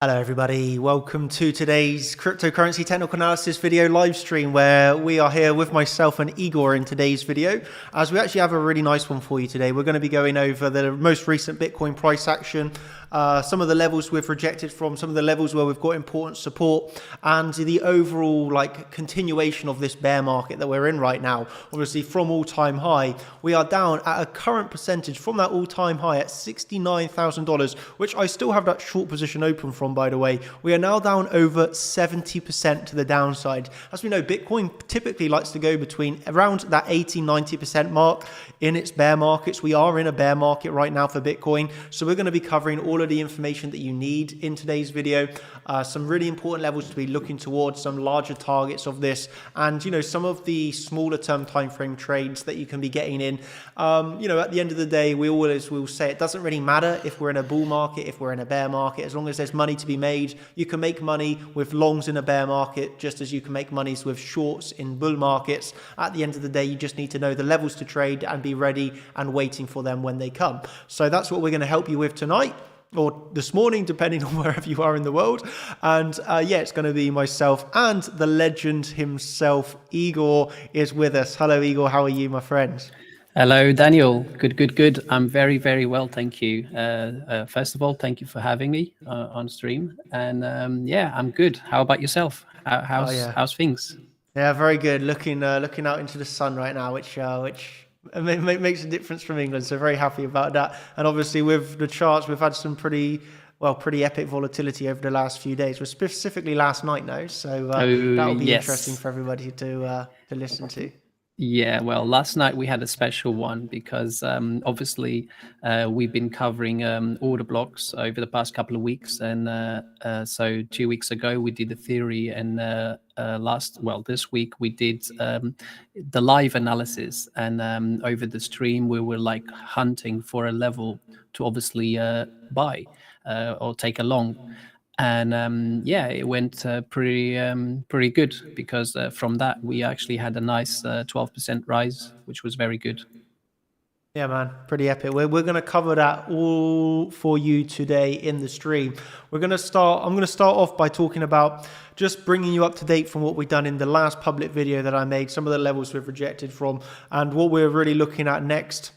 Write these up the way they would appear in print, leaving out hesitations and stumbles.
Hello everybody, welcome to today's cryptocurrency technical analysis video live stream where we are here with myself and Igor in today's video. As we actually have a really nice one for you today, we're going to be going over the most recent Bitcoin price action, some of the levels we've rejected from, some of the levels where we've got important support, and the overall continuation of this bear market that we're in right now. Obviously from all-time high, we are down at a current percentage from that all-time high at $69,000, which I still have that short position open from, by the way. We are now down over 70% to the downside. As we know, Bitcoin typically likes to go between around that 80-90% mark in its bear markets. We are in a bear market right now for Bitcoin, so we're going to be covering all of the information that you need in today's video. Some really important levels to be looking towards, some larger targets of this, and some of the smaller term time frame trades that you can be getting in. At the end of the day, we always will say it doesn't really matter if we're in a bull market, if we're in a bear market, as long as there's money to be made. You can make money with longs in a bear market just as you can make monies with shorts in bull markets. At the end of the day, you just need to know the levels to trade and be ready and waiting for them when they come. So that's what we're going to help you with tonight, or this morning, depending on wherever you are in the world. And it's going to be myself and the legend himself, Igor, is with us. Hello, Igor. How are you, my friend? Hello, Daniel. Good. I'm very, very well, thank you. First of all, thank you for having me on stream. And I'm good. How about yourself? How's things? Yeah, very good. Looking out into the sun right now, which makes a difference from England. So very happy about that. And obviously with the charts, we've had some pretty epic volatility over the last few days. Well, specifically last night now. So that'll be interesting for everybody to listen to. Yeah, well, last night we had a special one because obviously we've been covering order blocks over the past couple of weeks. And so 2 weeks ago we did the theory, and this week we did the live analysis. And over the stream we were hunting for a level to obviously buy or take along. And it went pretty good because from that we actually had a nice 12% rise, which was very good. Yeah, man, pretty epic. We're going to cover that all for you today in the stream. I'm going to start off by talking about just bringing you up to date from what we've done in the last public video that I made, some of the levels we've rejected from, and what we're really looking at next.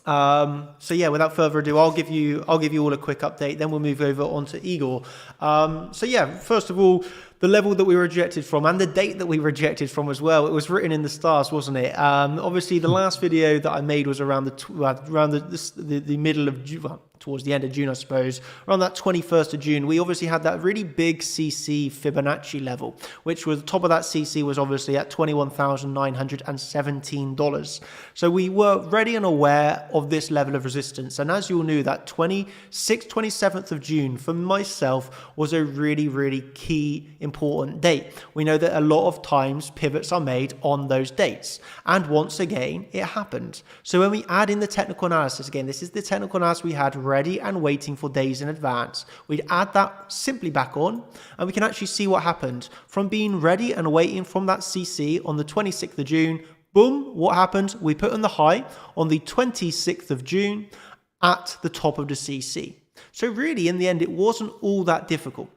Without further ado, I'll give you all a quick update, then we'll move over onto Igor. First of all, the level that we rejected from and the date that we rejected from as well, it was written in the stars, wasn't it? Obviously the last video that I made was around the middle of June, towards the end of June, I suppose, around that 21st of June. We obviously had that really big CC Fibonacci level, which was the top of that CC was obviously at $21,917. So we were ready and aware of this level of resistance. And as you all knew, that 27th of June for myself was a really, really key important date. We know that a lot of times pivots are made on those dates. And once again, it happened. So when we add in the technical analysis, again, this is the technical analysis we had ready and waiting for days in advance. We'd add that simply back on, and we can actually see what happened. From being ready and waiting from that CC on the 26th of June, boom, what happened? We put in the high on the 26th of June at the top of the CC. So really, in the end, it wasn't all that difficult.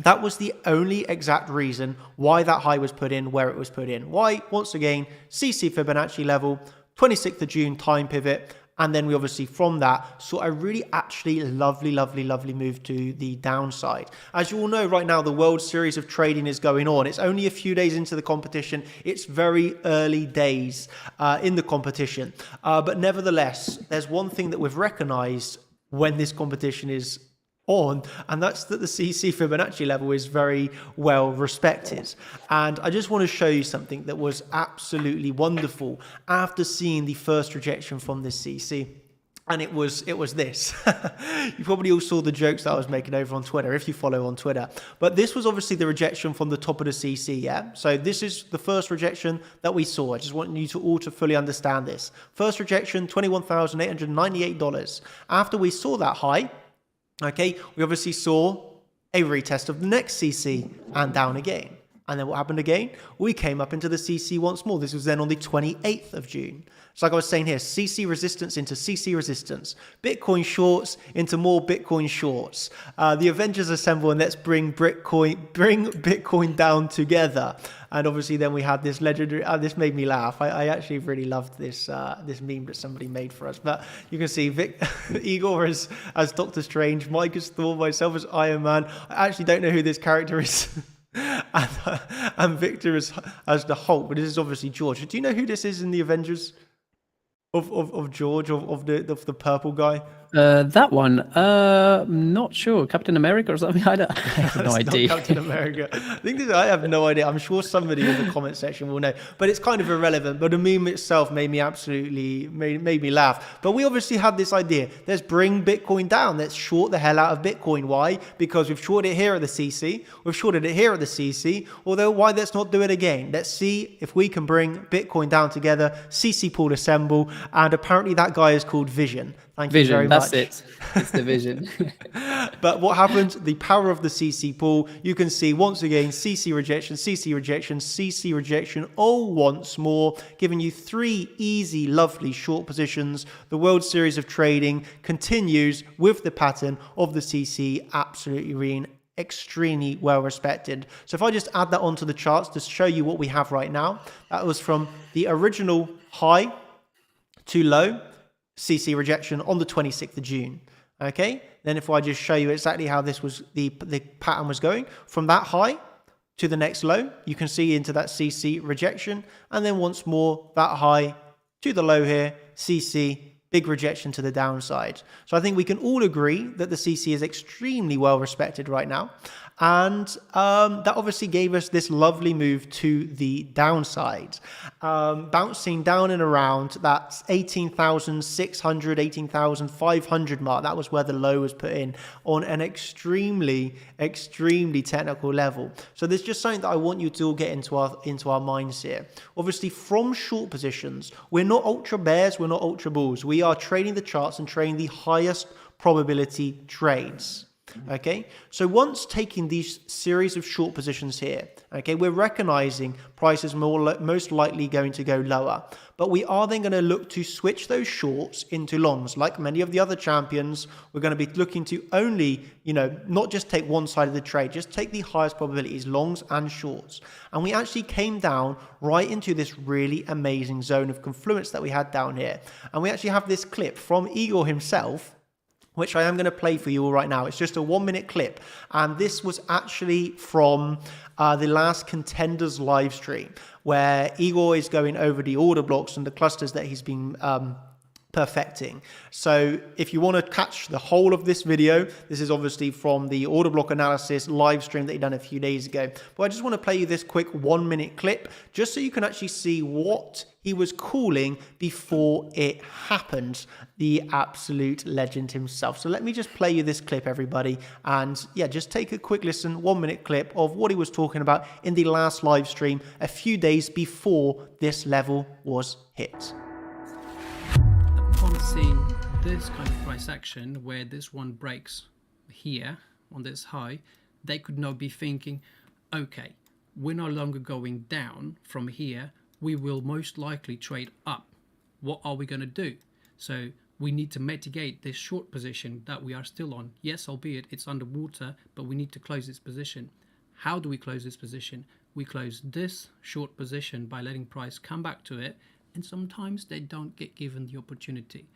That was the only exact reason why that high was put in where it was put in. Why? Once again, CC Fibonacci level, 26th of June time pivot, and then we obviously from that saw a really actually lovely move to the downside. As you all know, right now the World Series of Trading is going on. It's only a few days into the competition. It's very early days in the competition. But nevertheless, there's one thing that we've recognized when this competition is on, and that's that the CC Fibonacci level is very well respected. And I just want to show you something that was absolutely wonderful after seeing the first rejection from this CC. And it was this. You probably all saw the jokes that I was making over on Twitter, if you follow on Twitter. But this was obviously the rejection from the top of the CC, yeah? So this is the first rejection that we saw. I just want you to all to fully understand this. First rejection, $21,898. After we saw that high, okay, we obviously saw a retest of the next CC and down again. And then what happened again? We came up into the CC once more. This was then on the 28th of June. So like I was saying here, CC resistance into CC resistance. Bitcoin shorts into more Bitcoin shorts. The Avengers assemble and let's bring Bitcoin down together. And obviously then we had this legendary, this made me laugh. I actually really loved this this meme that somebody made for us. But you can see Igor as Doctor Strange, Mike as Thor, myself as Iron Man. I actually don't know who this character is. and Victor as the Hulk, but this is obviously George. Do you know who this is in the Avengers of George, of the purple guy? That one, not sure. Captain America or something? I have no idea. Not Captain America. I have no idea. I'm sure somebody in the comment section will know, but it's kind of irrelevant. But the meme itself made me absolutely made me laugh. But we obviously had this idea. Let's bring Bitcoin down. Let's short the hell out of Bitcoin. Why? Because we've shorted it here at the CC. We've shorted it here at the CC. Although, why let's not do it again? Let's see if we can bring Bitcoin down together. CC pool assemble, and apparently that guy is called Vision. Thank you very much. That's it. It's the Vision. But what happened? The power of the CC pool. You can see once again CC rejection, CC rejection, CC rejection, all once more, giving you 3 easy, lovely short positions. The World Series of Trading continues with the pattern of the CC absolutely being extremely well respected. So if I just add that onto the charts to show you what we have right now, that was from the original high to low. CC rejection on the 26th of June. Okay, then if I just show you exactly how this was, the pattern was going from that high to the next low, you can see into that CC rejection, and then once more that high to the low here, CC, big rejection to the downside. So I think we can all agree that the CC is extremely well respected right now. And that obviously gave us this lovely move to the downside, bouncing down and around that 18,600, 18,500 mark. That was where the low was put in on an extremely, extremely technical level. So there's just something that I want you to all get into our minds here. Obviously, from short positions, we're not ultra bears, we're not ultra bulls. We are trading the charts and trading the highest probability trades. Okay, so once taking these series of short positions here, okay, we're recognizing prices most likely going to go lower, but we are then going to look to switch those shorts into longs. Like many of the other champions, we're going to be looking to only, not just take one side of the trade, just take the highest probabilities, longs and shorts. And we actually came down right into this really amazing zone of confluence that we had down here. And we actually have this clip from Igor himself, which I am going to play for you all right now. It's just a 1-minute clip. And this was actually from the last Contenders live stream, where Igor is going over the order blocks and the clusters that he's been perfecting. So if you want to catch the whole of this video, this is obviously from the order block analysis live stream that he done a few days ago. But I just want to play you this quick 1-minute clip, just so you can actually see what he was calling before it happened, the absolute legend himself. So let me just play you this clip, everybody. And yeah, just take a quick listen, 1-minute clip of what he was talking about in the last live stream a few days before this level was hit. Upon seeing this kind of price action where this one breaks here on this high, they could now be thinking, okay, we're no longer going down from here, we will most likely trade up. What are we going to do? So we need to mitigate this short position that we are still on. Yes, albeit it's underwater, but we need to close this position. How do we close this position? We close this short position by letting price come back to it, and sometimes they don't get given the opportunity.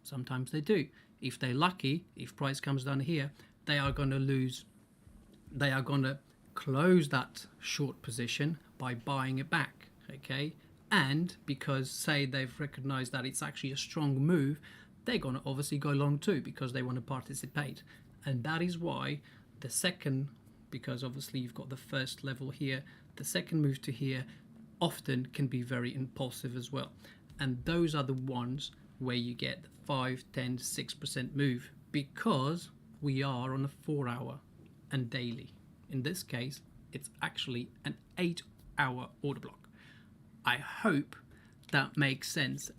Sometimes they do. If they're lucky, if price comes down here, they are going to lose. They are going to close that short position by buying it back. Okay, and because say they've recognized that it's actually a strong move, they're going to obviously go long too because they want to participate. And that is why the second, because obviously you've got the first level here, the second move to here often can be very impulsive as well. And those are the ones where you get the 5, 10, 6% move, because we are on a 4-hour and daily. In this case, it's actually an 8-hour order block. I hope that makes sense,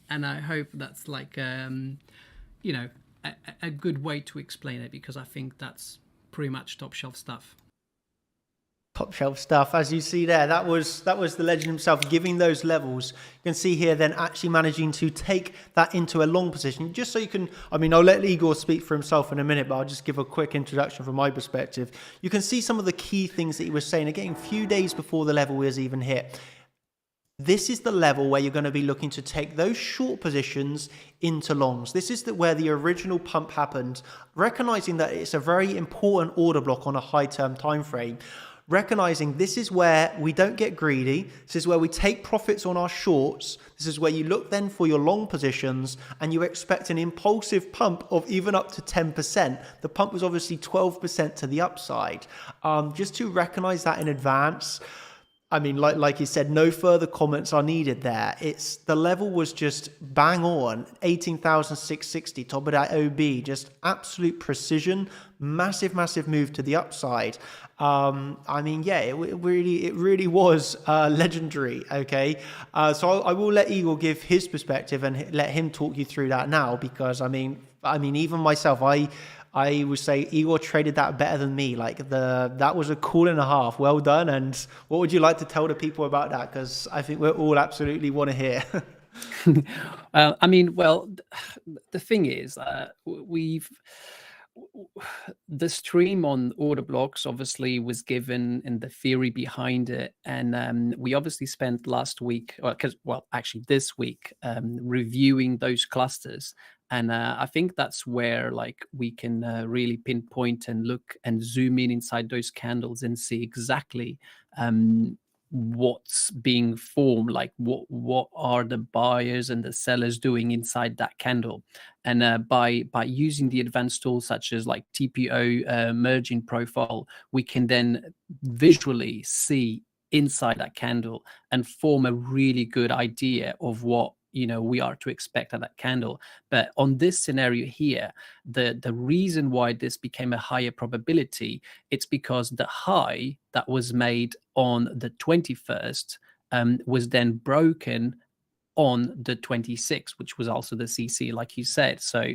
and I hope that's like a good way to explain it, because I think that's pretty much top shelf stuff. Top shelf stuff, as you see there. That was the legend himself giving those levels. You can see here then actually managing to take that into a long position. Just so you can, I mean, I'll let Igor speak for himself in a minute, but I'll just give a quick introduction from my perspective. You can see some of the key things that he was saying again, a few days before the level was even hit. This is the level where you're going to be looking to take those short positions into longs. This is where the original pump happened, recognizing that it's a very important order block on a high-term time frame. Recognizing this is where we don't get greedy. This is where we take profits on our shorts. This is where you look then for your long positions and you expect an impulsive pump of even up to 10%. The pump was obviously 12% to the upside. Just to recognize that in advance. I mean, like you said, no further comments are needed there. The level was just bang on, 18,660, top of that OB, just absolute precision, massive move to the upside. I mean, yeah, it really was legendary. Okay, so I will let Igor give his perspective and let him talk you through that now, because I mean, even myself, I would say Igor traded that better than me. Like that was a call and a half. Well done. And what would you like to tell the people about that? Because I think we all absolutely want to hear. I mean, well, the thing is, the stream on order blocks obviously was given and the theory behind it, and we obviously spent last week, actually this week, reviewing those clusters. And I think that's where like we can really pinpoint and look and zoom in inside those candles and see exactly what's being formed, like what are the buyers and the sellers doing inside that candle. And by using the advanced tools such as like TPO merging profile, we can then visually see inside that candle and form a really good idea of what we are to expect at that candle. But on this scenario here, the reason why this became a higher probability, it's because the high that was made on the 21st was then broken on the 26th, which was also the CC, like you said, so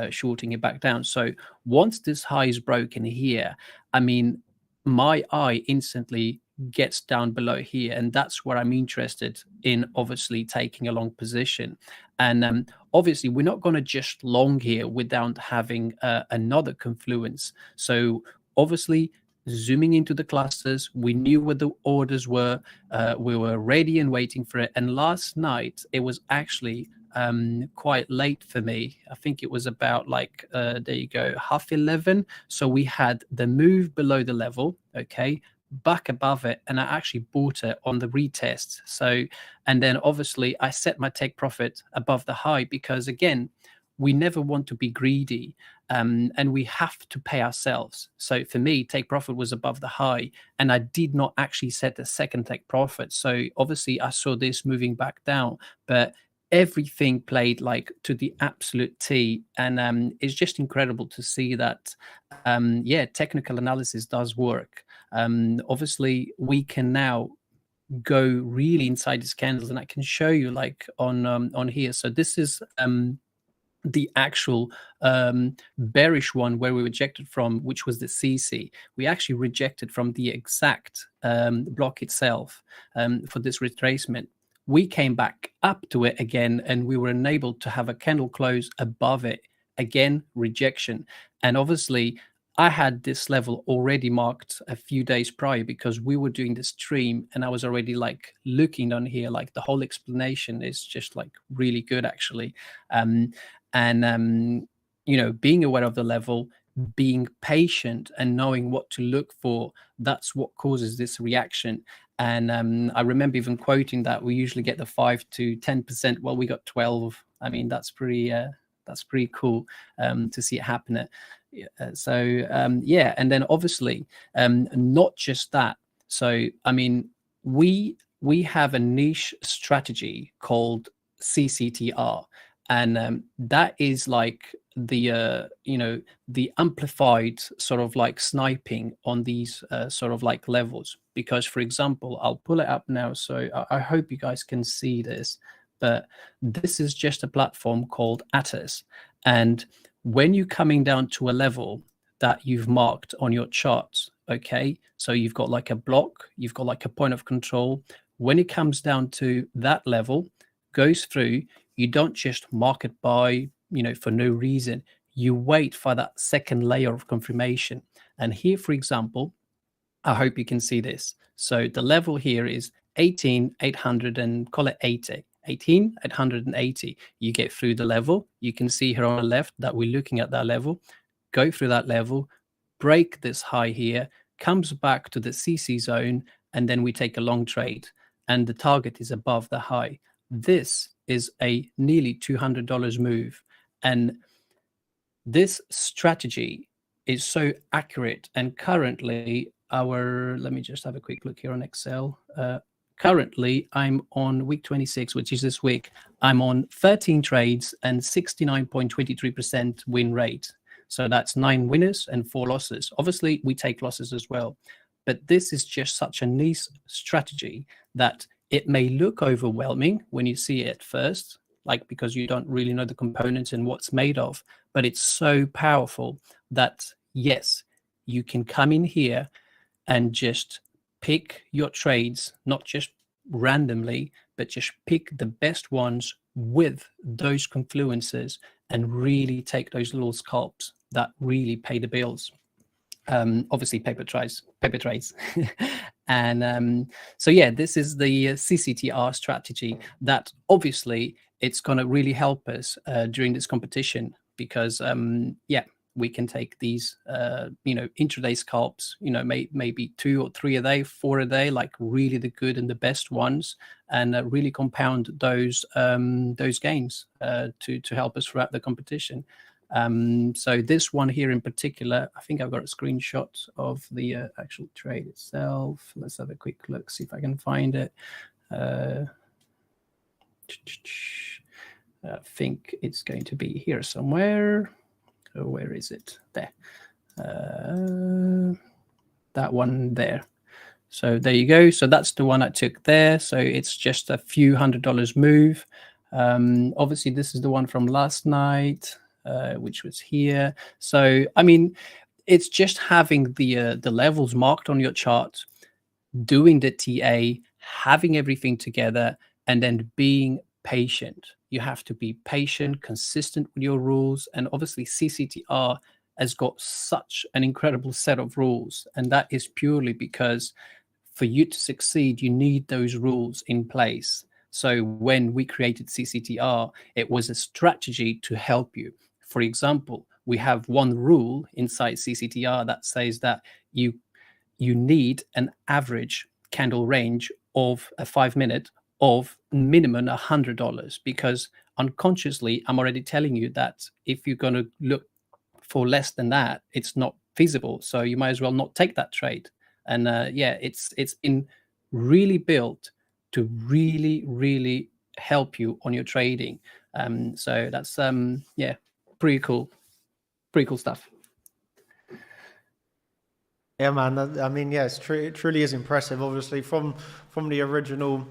shorting it back down. So once this high is broken here, I mean, my eye instantly gets down below here, and that's where I'm interested in obviously taking a long position. And obviously we're not going to just long here without having another confluence. So obviously zooming into the clusters, we knew what the orders were, we were ready and waiting for it. And last night it was actually quite late for me. I think it was about like there you go, 11:30. So we had the move below the level, okay, back above it, and I actually bought it on the retest. So, and then obviously I set my take profit above the high, because again, we never want to be greedy, and we have to pay ourselves. So for me, take profit was above the high, and I did not actually set a second take profit. So obviously I saw this moving back down, but everything played like to the absolute T. And it's just incredible to see that, technical analysis does work. Obviously we can now go really inside these candles, and I can show you like on here. So this is the actual bearish one where we rejected from, which was the CC. We actually rejected from the exact block itself for this retracement. We came back up to it again, and we were enabled to have a candle close above it. Again, rejection. And obviously I had this level already marked a few days prior, because we were doing the stream and I was already like looking on here, like the whole explanation is just like really good actually. Being aware of the level, being patient and knowing what to look for, that's what causes this reaction. And I remember even quoting that we usually get the 5 to 10%. Well, we got 12. I mean, that's pretty cool to see it happen. And then obviously not just that. So I mean, we have a niche strategy called CCTR, and that is like the amplified sort of like sniping on these sort of like levels. Because for example, I'll pull it up now, so I hope you guys can see this, but this is just a platform called Atos. And when you're coming down to a level that you've marked on your charts, Okay, so you've got like a block, you've got like a point of control. When it comes down to that level, goes through, you don't just market buy, for no reason. You wait for that second layer of confirmation. And here, for example, I hope you can see this. So the level here is 18,800 and call it 80. 18,880. You get through the level. You can see here on the left that we're looking at that level. Go through that level, break this high here, comes back to the CC zone, and then we take a long trade. And the target is above the high. This is a nearly $200 move. And this strategy is so accurate. And currently, let me just have a quick look here on Excel. Currently, I'm on week 26, which is this week. I'm on 13 trades and 69.23% win rate. So that's 9 winners and 4 losses. Obviously, we take losses as well. But this is just such a nice strategy that it may look overwhelming when you see it at first, like because you don't really know the components and what's made of. But it's so powerful that, yes, you can come in here and just pick your trades, not just randomly, but just pick the best ones with those confluences and really take those little scalps that really pay the bills. Obviously paper trades. And so yeah, this is the CCTR strategy that obviously it's going to really help us during this competition, because we can take these intraday scalps, maybe 2 or 3 a day, 4 a day, like really the good and the best ones, and really compound those gains to help us throughout the competition. So this one here in particular, I think I've got a screenshot of the actual trade itself. Let's have a quick look, see if I can find it. I think it's going to be here somewhere. Oh, where is it? There. That one there. So there you go. So that's the one I took there. So it's just a few $100 move. Obviously, this is the one from last night, which was here. So, I mean, it's just having the levels marked on your chart, doing the TA, having everything together, and then being patient. You have to be patient, consistent with your rules. And obviously, CCTR has got such an incredible set of rules. And that is purely because for you to succeed, you need those rules in place. So when we created CCTR, it was a strategy to help you. For example, we have one rule inside CCTR that says that you need an average candle range of a 5-minute of minimum $100, because unconsciously I'm already telling you that if you're going to look for less than that, it's not feasible. So you might as well not take that trade. And it's been really built to really, really help you on your trading. So that's pretty cool stuff. Yeah, man. I mean, yeah, it truly is impressive. Obviously, from the original.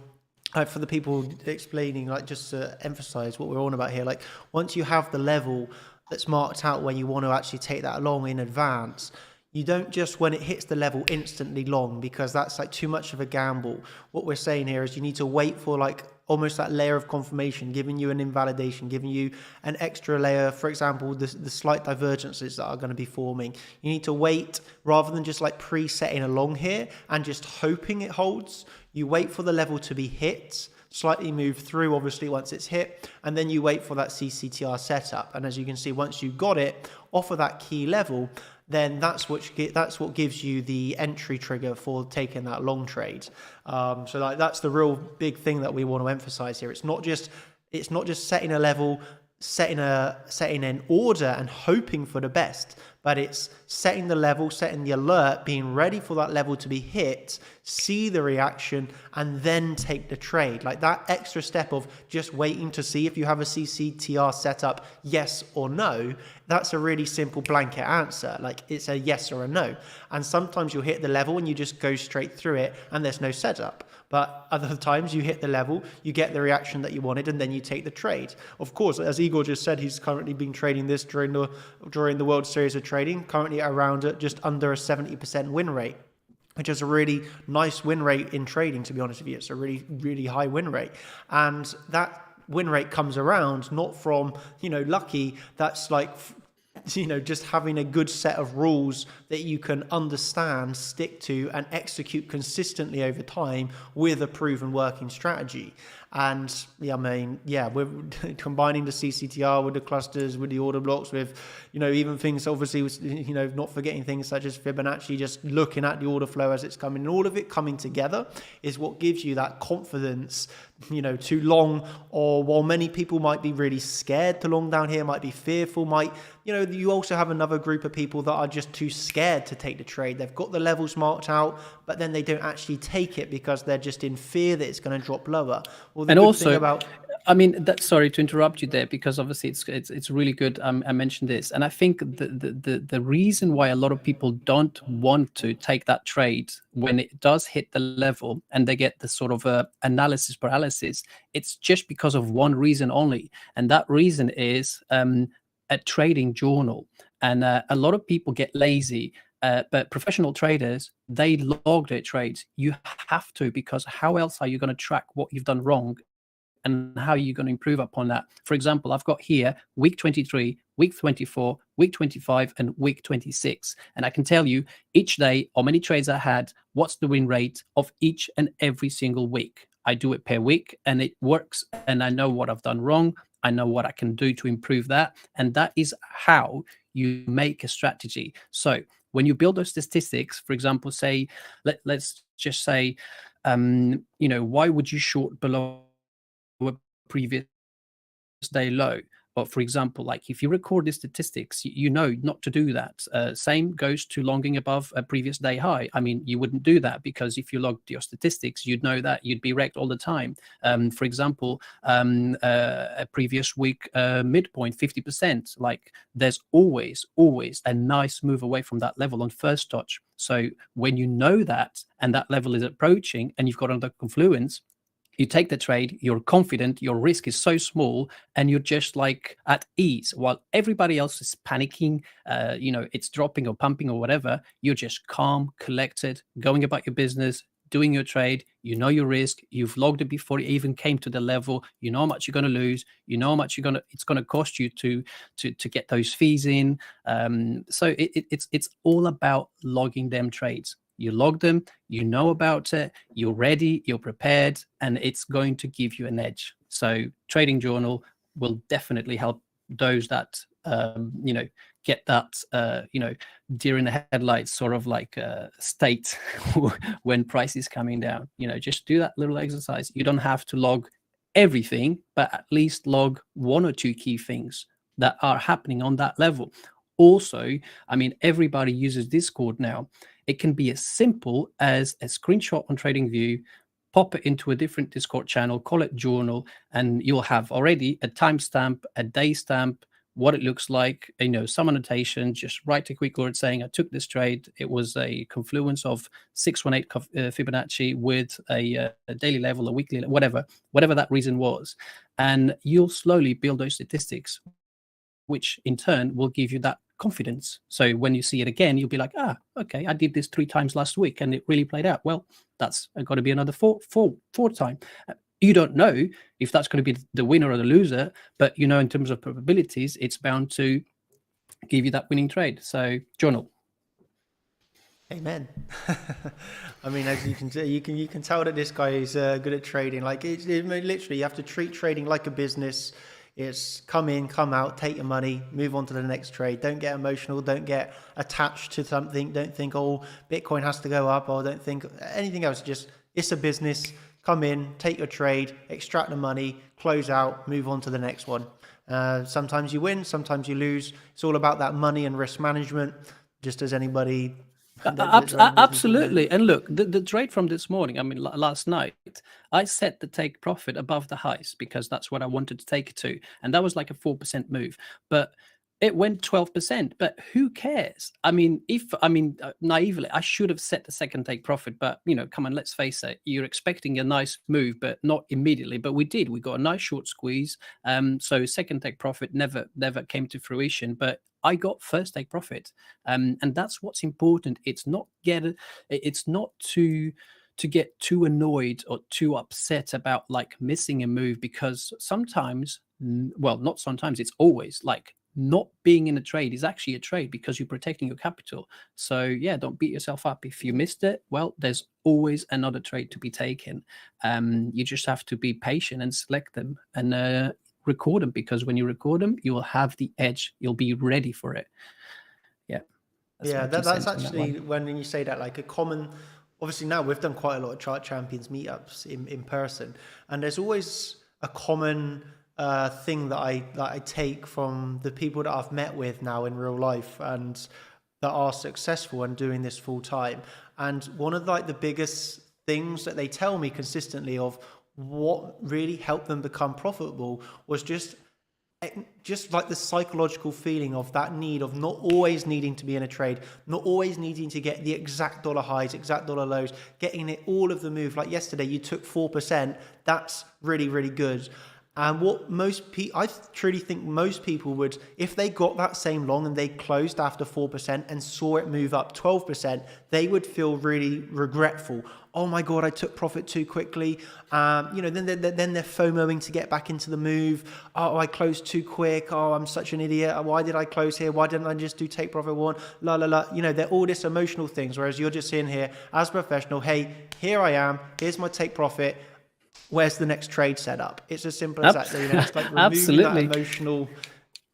For the people explaining, like, just to emphasize what we're on about here, like, once you have the level that's marked out where you want to actually take that long in advance, you don't just, when it hits the level, instantly long, because that's like too much of a gamble. What we're saying here is you need to wait for like almost that layer of confirmation, giving you an invalidation, giving you an extra layer, for example, the slight divergences that are going to be forming. You need to wait rather than just like presetting along here and just hoping it holds. You wait for the level to be hit, slightly move through, obviously, once it's hit, and then you wait for that CCTR setup. And as you can see, once you got it off of that key level, then that's what gives you the entry trigger for taking that long trade. So like, that's the real big thing that we want to emphasize here. It's not just setting a level, setting an order and hoping for the best, but it's setting the level, setting the alert, being ready for that level to be hit, see the reaction, and then take the trade. Like that extra step of just waiting to see if you have a CCTR setup, yes or no, that's a really simple blanket answer. Like, it's a yes or a no. And sometimes you'll hit the level and you just go straight through it and there's no setup. But other times you hit the level, you get the reaction that you wanted, and then you take the trade. Of course, as Igor just said, he's currently been trading this during the World Series of trading, currently around at just under a 70% win rate, which is a really nice win rate in trading, to be honest with you. It's a really, really high win rate. And that win rate comes around not from, lucky. That's like, just having a good set of rules that you can understand, stick to, and execute consistently over time with a proven working strategy. And we're combining the CCTR with the clusters, with the order blocks, with, even things, obviously, not forgetting things such as Fibonacci, just looking at the order flow as it's coming. And all of it coming together is what gives you that confidence, to long, or while many people might be really scared to long down here, might be fearful, you also have another group of people that are just too scared to take the trade. They've got the levels marked out, but then they don't actually take it because they're just in fear that it's going to drop lower. Well, the and good also, thing about sorry to interrupt you there, because obviously it's really good. I mentioned this, and I think the reason why a lot of people don't want to take that trade when it does hit the level and they get the sort of analysis paralysis, it's just because of one reason only, and that reason is a trading journal. And a lot of people get lazy. But professional traders, they log their trades. You have to, because how else are you going to track what you've done wrong and how are you going to improve upon that? For example, I've got here week 23, week 24, week 25, and week 26. And I can tell you each day how many trades I had, what's the win rate of each and every single week. I do it per week and it works. And I know what I've done wrong. I know what I can do to improve that. And that is how you make a strategy. So when you build those statistics, for example, say, let's just say, why would you short below a previous day low? But for example, like if you record the statistics, you know not to do that. Same goes to longing above a previous day high. I mean, you wouldn't do that because if you logged your statistics, you'd know that you'd be wrecked all the time. For example, a previous week midpoint 50%. Like there's always a nice move away from that level on first touch. So when you know that and that level is approaching and you've got another confluence, you take the trade, you're confident, your risk is so small, and you're just like at ease. While everybody else is panicking, it's dropping or pumping or whatever, you're just calm, collected, going about your business, doing your trade. You know your risk. You've logged it before it even came to the level. You know how much you're going to lose. You know how much it's going to cost you to get those fees in. So it's all about logging them trades. You log them, you know about it, you're ready, you're prepared, and it's going to give you an edge. So trading journal will definitely help those that, get that, deer in the headlights sort of like state when price is coming down. Just do that little exercise. You don't have to log everything, but at least log one or two key things that are happening on that level. Also, I mean, everybody uses Discord now. It can be as simple as a screenshot on TradingView, pop it into a different Discord channel, call it journal, and you'll have already a timestamp, a day stamp, what it looks like, some annotation, just write a quick word saying, I took this trade. It was a confluence of 618 Fibonacci with a daily level, a weekly, whatever that reason was. And you'll slowly build those statistics, which in turn will give you that confidence. So when you see it again, you'll be like, okay, I did this 3 times last week and it really played out. Well, that's got to be another four time. You don't know if that's going to be the winner or the loser, but in terms of probabilities, it's bound to give you that winning trade. So journal. Amen. I mean, as you can see, you can tell that this guy is good at trading. Like literally, you have to treat trading like a business. It's come in, come out, take your money, move on to the next trade. Don't get emotional. Don't get attached to something. Don't think, Bitcoin has to go up, or don't think anything else. Just, it's a business. Come in, take your trade, extract the money, close out, move on to the next one. Sometimes you win, sometimes you lose. It's all about that money and risk management, just as anybody... Absolutely. And look, the trade from this morning, I mean, last night, I set the take profit above the highs because that's what I wanted to take it to. And that was like a 4% move. But it went 12%, but who cares? I mean, naively, I should have set the second take profit, but come on, let's face it, you're expecting a nice move, but not immediately. But we did. We got a nice short squeeze. So second take profit never came to fruition, but I got first take profit. And that's what's important. It's not to get too annoyed or too upset about like missing a move, because sometimes, well, not sometimes, it's always like not being in a trade is actually a trade because you're protecting your capital. So yeah, don't beat yourself up if you missed it. Well, there's always another trade to be taken. You just have to be patient and select them and record them, because when you record them, you will have the edge. You'll be ready for it. Yeah. That's actually, when you say that, like a common, obviously now we've done quite a lot of chart champions meetups in person, and there's always a common thing that I take from the people that I've met with now in real life and that are successful and doing this full time. And one of like the biggest things that they tell me consistently of what really helped them become profitable was just like the psychological feeling of that need of not always needing to be in a trade, not always needing to get the exact dollar highs, exact dollar lows, getting it all of the move. Like yesterday, you took 4%. That's really, really good. And what I truly think most people would, if they got that same long and they closed after 4% and saw it move up 12%, they would feel really regretful. Oh my God, I took profit too quickly. Then they're FOMOing to get back into the move. Oh, I closed too quick. Oh, I'm such an idiot. Why did I close here? Why didn't I just do take profit one? La, la, la. They're all this emotional things. Whereas you're just in here as a professional. Hey, here I am. Here's my take profit. Where's the next trade set up? It's as simple as that. It's like removing that emotional,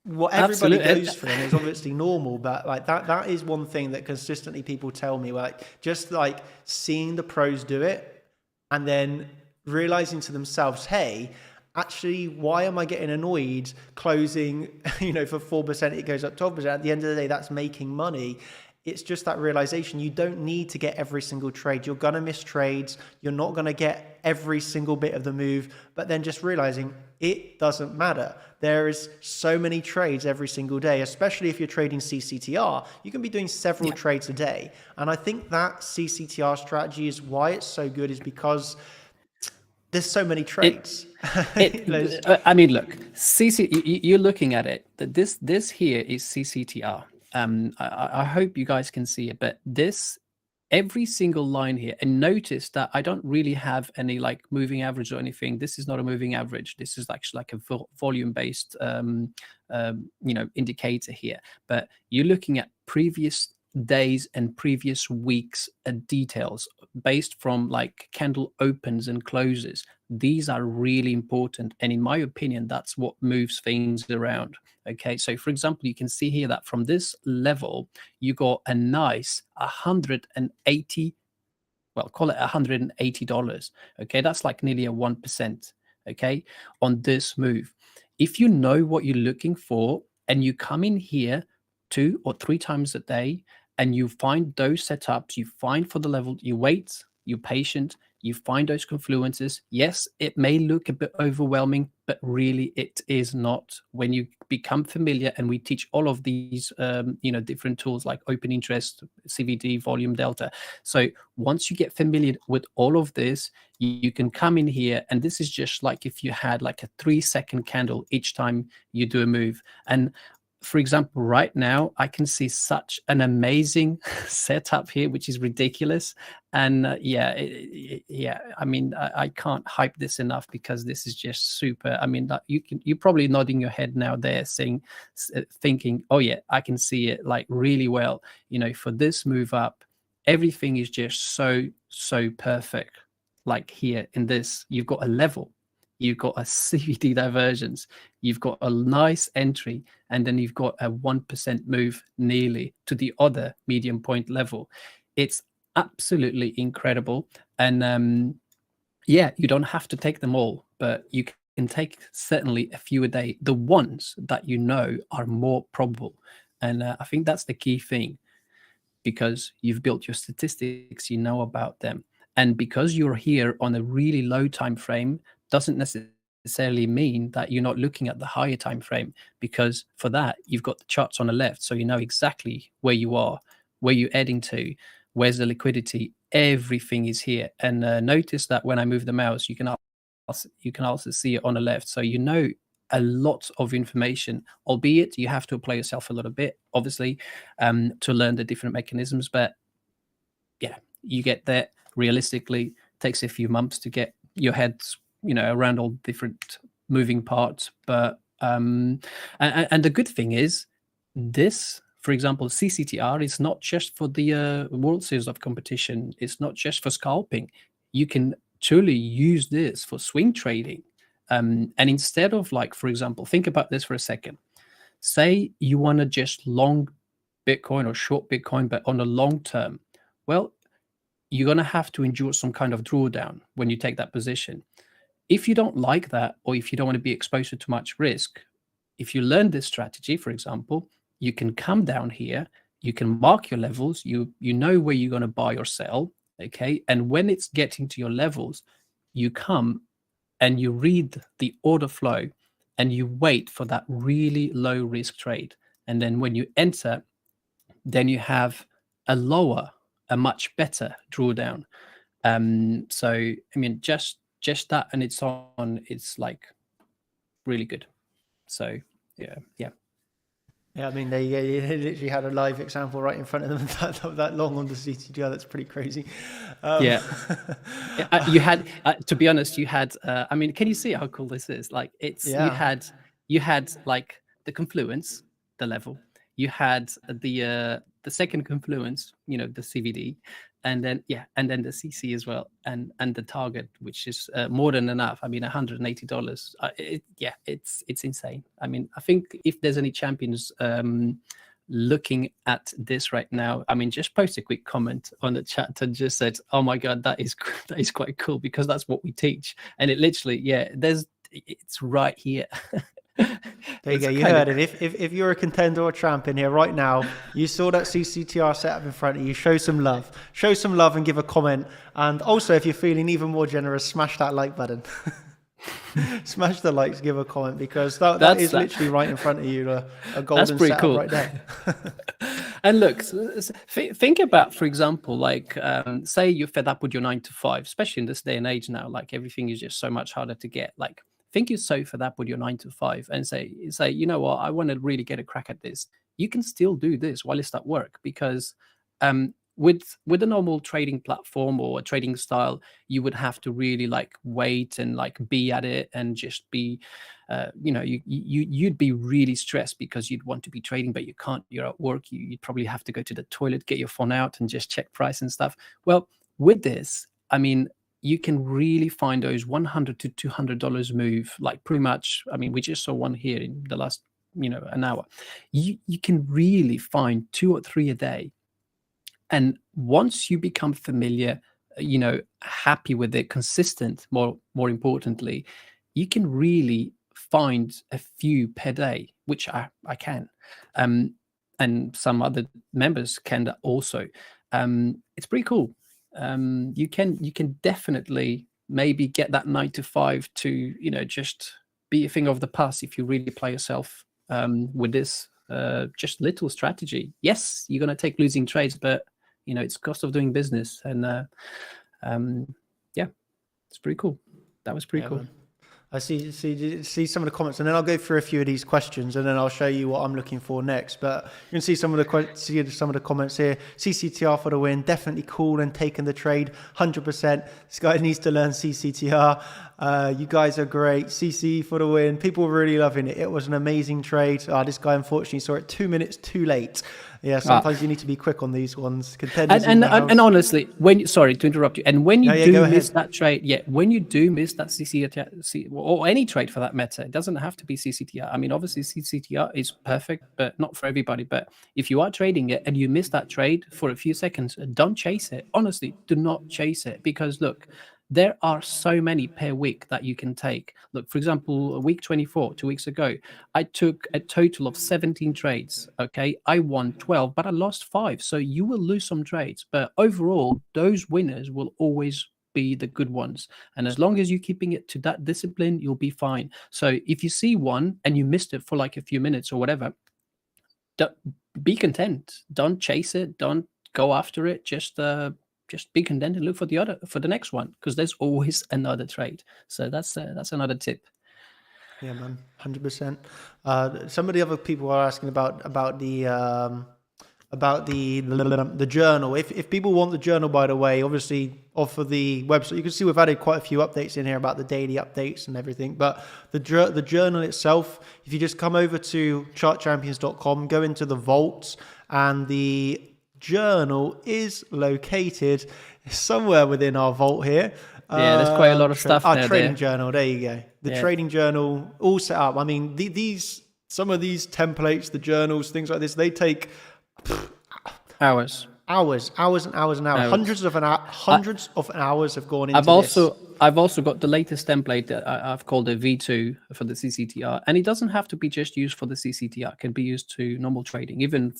what everybody goes through, and it's obviously normal, but like that is one thing that consistently people tell me, like just like seeing the pros do it and then realizing to themselves, hey, actually, why am I getting annoyed closing, for 4%, it goes up 12%. At the end of the day, that's making money. It's just that realization. You don't need to get every single trade. You're going to miss trades. You're not going to get every single bit of the move, but then just realizing it doesn't matter. There is so many trades every single day, especially if you're trading CCTR. You can be doing several trades a day. And I think that CCTR strategy is why it's so good, is because there's so many trades. I mean, look, you're looking at it. This here is CCTR. I hope you guys can see it, but every single line here, and notice that I don't really have any like moving average or anything. This is not a moving average. This is actually like a volume based indicator here, but you're looking at previous days and previous weeks details based from like candle opens and closes. These are really important, and in my opinion, that's what moves things around. Okay, so for example, you can see here that from this level, you got a nice 180, well, call it $180. Okay, that's like nearly a 1%. Okay, on this move. If you know what you're looking for and you come in here 2 or 3 times a day and you find those setups, you find for the level, you wait, you're patient, you find those confluences. Yes, it may look a bit overwhelming, but really it is not. When you become familiar, and we teach all of these, different tools like open interest, CVD, volume delta. So once you get familiar with all of this, you can come in here, and this is just like if you had like a 3-second candle each time you do a move. And for example, right now, I can see such an amazing setup here, which is ridiculous. And I mean, I can't hype this enough because this is just super. I mean, you're probably nodding your head now there, thinking, oh yeah, I can see it like really well. For this move up, everything is just so perfect. Like here in this, you've got a level. You've got a CVD divergence, you've got a nice entry, and then you've got a 1% move nearly to the other medium point level. It's absolutely incredible. And you don't have to take them all, but you can take certainly a few a day, the ones that are more probable. And I think that's the key thing, because you've built your statistics, you know about them. And because you're here on a really low time frame, doesn't necessarily necessarily mean that you're not looking at the higher time frame, because for that you've got the charts on the left, so you know exactly where you are, where you're heading to, where's the liquidity, everything is here. And notice that when I move the mouse, you can also see it on the left, so you know a lot of information, albeit you have to apply yourself a little bit, obviously, to learn the different mechanisms. But yeah, you get there. Realistically, takes a few months to get your heads, around all different moving parts. But and the good thing is, this, for example, CCTR is not just for the World Series of competition. It's not just for scalping. You can truly use this for swing trading. And instead of, like, for example, think about this for a second. Say you want to just long Bitcoin or short Bitcoin, but on the long term. Well, you're going to have to endure some kind of drawdown when you take that position. If you don't like that, or if you don't want to be exposed to too much risk, if you learn this strategy, for example, you can come down here, you can mark your levels, you know where you're going to buy or sell, okay? And when it's getting to your levels, you come and you read the order flow and you wait for that really low risk trade. And then when you enter, then you have a much better drawdown. So, I mean, just that, and it's like really good. So yeah. Yeah, I mean, they literally had a live example right in front of them that long on the CTGR. That's pretty crazy. Yeah. You had, to be honest, you had, I mean, can you see how cool this is? Like, it's, you had like the confluence, the level, you had the second confluence, the CVD, and then the CC as well, and the target, which is more than enough. I mean, $180. It's insane. I mean, I think if there's any champions looking at this right now, I mean, just post a quick comment on the chat and just said, "Oh my God, that is quite cool," because that's what we teach. And it literally, it's right here. There you go. You heard it. If you're a contender or champion here right now, you saw that CCTR setup in front of you, show some love and give a comment. And also, if you're feeling even more generous, smash that like button. Smash the likes, give a comment, because that is literally right in front of you, a golden setup cool. Right there. And look, think about, for example, like, say you're fed up with your 9 to 5, especially in this day and age now, like everything is just so much harder to get. Like, think you're so fed up with your 9 to 5 and say, you know what, I want to really get a crack at this. You can still do this while it's at work, because with a normal trading platform or a trading style, you would have to really like wait and like be at it and just be, you'd be really stressed because you'd want to be trading, but you can't, you're at work. You'd probably have to go to the toilet, get your phone out and just check price and stuff. Well, with this, I mean, you can really find those $100 to $200 move, like pretty much. I mean, we just saw one here in the last, an hour. You can really find 2 or 3 a day. And once you become familiar, happy with it, consistent, more importantly, you can really find a few per day, which I can. And some other members can also. It's pretty cool. You can definitely maybe get that 9 to 5 to, just be a thing of the past if you really play yourself with this just little strategy. Yes, you're going to take losing trades, but it's cost of doing business. And it's pretty cool. That was pretty cool. Man. I see some of the comments, and then I'll go through a few of these questions, and then I'll show you what I'm looking for next. But you can see some of the comments here. CCTR for the win, definitely cool and taking the trade, 100%. This guy needs to learn CCTR. You guys are great. CC for the win. People were really loving it. It was an amazing trade. This guy unfortunately saw it 2 minutes too late. Yeah, sometimes you need to be quick on these ones. And honestly, sorry to interrupt you. And when you miss that trade, when you do miss that CCTR, or any trade for that matter, it doesn't have to be CCTR. I mean, obviously CCTR is perfect, but not for everybody. But if you are trading it and you miss that trade for a few seconds, don't chase it. Honestly, do not chase it, because look, there are so many per week that you can take. Look, for example, week 24, 2 weeks ago, I took a total of 17 trades. Okay, I won 12, but I lost 5. So you will lose some trades, but overall, those winners will always be the good ones. And as long as you're keeping it to that discipline, you'll be fine. So if you see one and you missed it for like a few minutes or whatever, be content. Don't chase it. Don't go after it. Just be content and look for the next one, because there's always another trade. So that's another tip. Yeah, man, 100%. Some of the other people are asking about the journal. If people want the journal, by the way, obviously off of the website, you can see we've added quite a few updates in here about the daily updates and everything. But the journal itself, if you just come over to chartchampions.com, go into the vaults, and the journal is located somewhere within our vault here. Yeah, there's quite a lot of stuff our there. Trading journal, there you go. The trading journal, all set up. I mean, some of these templates, the journals, things like this, they take hours and hours. Hundreds of hours have gone into this. I've also got the latest template that I've called a V2 for the CCTR, and it doesn't have to be just used for the CCTR. It can be used to normal trading, even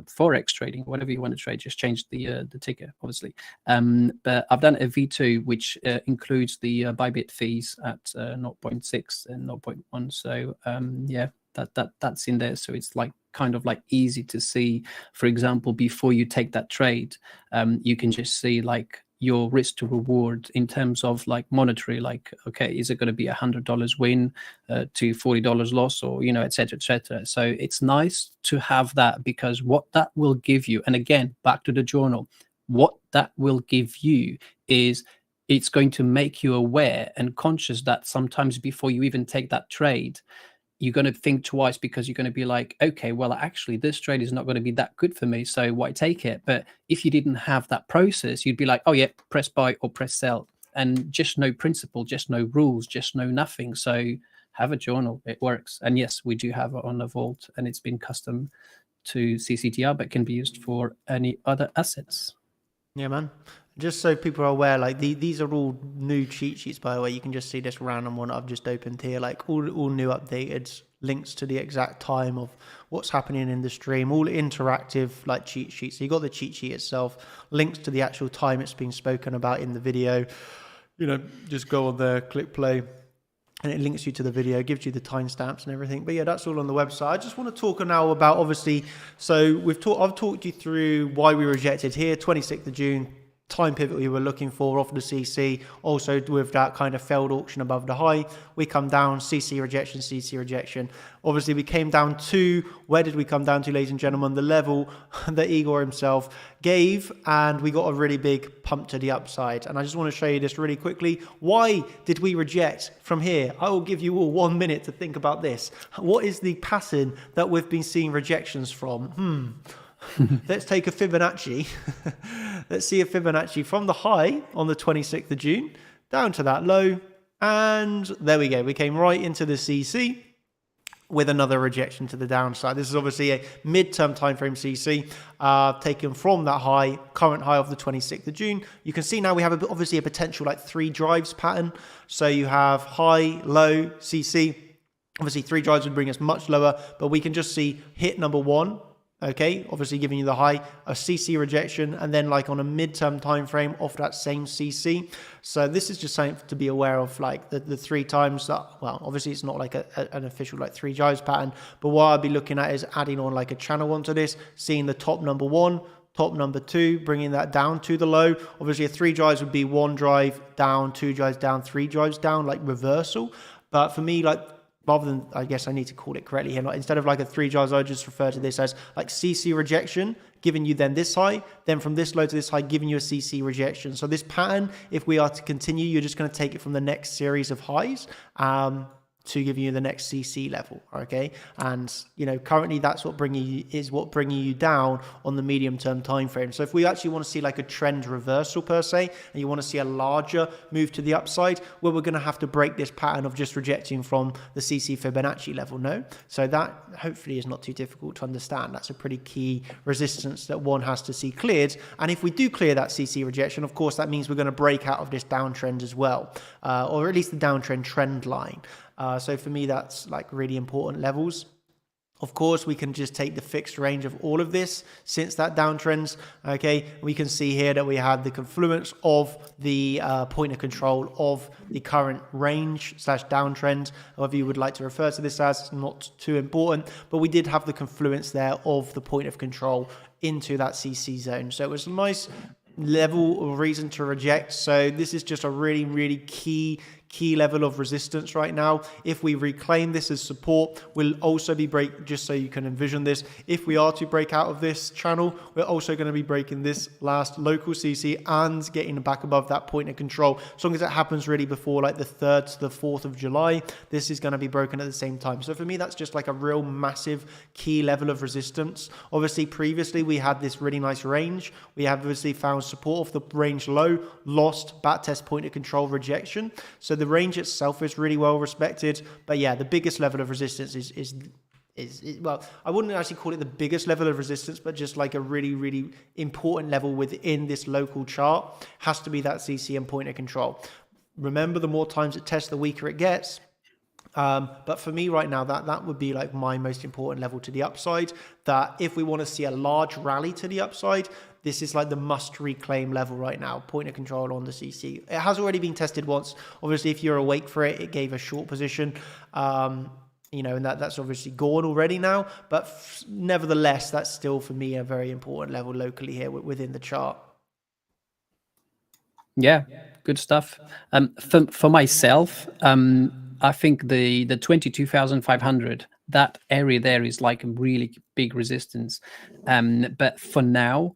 forex trading, whatever you want to trade. Just change the ticker, obviously. But I've done a V2 which includes the Bybit fees at 0.6 and 0.1. So yeah, that's in there. So it's like kind of like easy to see. For example, before you take that trade, you can just see like your risk to reward in terms of like monetary, like, okay, is it going to be $100 win to $40 loss, or, you know, et cetera, et cetera. So it's nice to have that, because what that will give you, and again, back to the journal, what that will give you is it's going to make you aware and conscious that sometimes before you even take that trade, you're going to think twice, because you're going to be like, okay, well, actually, this trade is not going to be that good for me, so why take it? But if you didn't have that process, you'd be like, oh, yeah, press buy or press sell. And just no principle, just no rules, just no nothing. So have a journal. It works. And yes, we do have it on the vault, and it's been custom to CCTR, but can be used for any other assets. Yeah, man. Just so people are aware, like these are all new cheat sheets, by the way. You can just see this random one I've just opened here, like all new updated links to the exact time of what's happening in the stream, all interactive like cheat sheets. So you got the cheat sheet itself, links to the actual time it's been spoken about in the video. You know, just go on there, click play, and it links you to the video, gives you the timestamps and everything. But yeah, that's all on the website. I just want to talk now about, obviously, so I've talked you through why we rejected here, 26th of June, time pivot we were looking for off the CC. Also with that kind of failed auction above the high, we come down, CC rejection. Obviously we came down to, where did we come down to, ladies and gentlemen? The level that Igor himself gave, and we got a really big pump to the upside. And I just want to show you this really quickly. Why did we reject from here? I will give you all 1 minute to think about this. What is the pattern that we've been seeing rejections from? Let's take a Fibonacci. Let's see a Fibonacci from the high on the 26th of June down to that low. And there we go. We came right into the CC with another rejection to the downside. This is obviously a midterm time frame CC taken from that high, current high of the 26th of June. You can see now we have obviously a potential like 3 drives pattern. So you have high, low, CC. Obviously 3 drives would bring us much lower, but we can just see hit number 1. Okay, obviously giving you the high, a CC rejection, and then like on a midterm time frame off that same CC. So this is just something to be aware of, like the 3 times that, well, obviously it's not like an official like 3 drives pattern, but what I'll be looking at is adding on like a channel onto this, seeing the top number 1, top number 2, bringing that down to the low. Obviously a 3 drives would be 1 drive down, 2 drives down, 3 drives down, like reversal. But for me, like, rather than, I guess I need to call it correctly here, instead of like a 3 drives, I just refer to this as like CC rejection, giving you then this high, then from this low to this high, giving you a CC rejection. So this pattern, if we are to continue, you're just going to take it from the next series of highs to give you the next CC level, okay? And, you know, currently that's what bringing you down on the medium term time frame. So if we actually want to see like a trend reversal per se, and you want to see a larger move to the upside, well, we're going to have to break this pattern of just rejecting from the CC Fibonacci level, no? So that hopefully is not too difficult to understand. That's a pretty key resistance that one has to see cleared. And if we do clear that CC rejection, of course, that means we're going to break out of this downtrend as well, or at least the downtrend trend line. So for me, that's like really important levels. Of course, we can just take the fixed range of all of this since that downtrend. Okay, we can see here that we have the confluence of the point of control of the current range slash downtrend, however you would like to refer to this as. It's not too important, but we did have the confluence there of the point of control into that CC zone. So it was a nice level of reason to reject. So this is just a really, really key level of resistance right now. If we reclaim this as support, we'll also be just so you can envision this, if we are to break out of this channel, we're also going to be breaking this last local CC and getting back above that point of control. As long as it happens really before like the 3rd to the 4th of July, this is going to be broken at the same time. So for me, that's just like a real massive key level of resistance. Obviously, previously we had this really nice range. We have obviously found support of the range low, lost, backtest point of control rejection. So the range itself is really well respected, but yeah, the biggest level of resistance is well, I wouldn't actually call it the biggest level of resistance, but just like a really, really important level within this local chart has to be that CC and point of control. Remember, the more times it tests, the weaker it gets. But for me right now, that would be like my most important level to the upside, that if we want to see a large rally to the upside, this is like the must reclaim level right now, point of control on the CC. It has already been tested once. Obviously, if you're awake for it, it gave a short position, and that's obviously gone already now. But nevertheless, that's still for me a very important level locally here within the chart. Yeah, good stuff. For myself, I think the 22,500, that area there is like a really big resistance. But for now,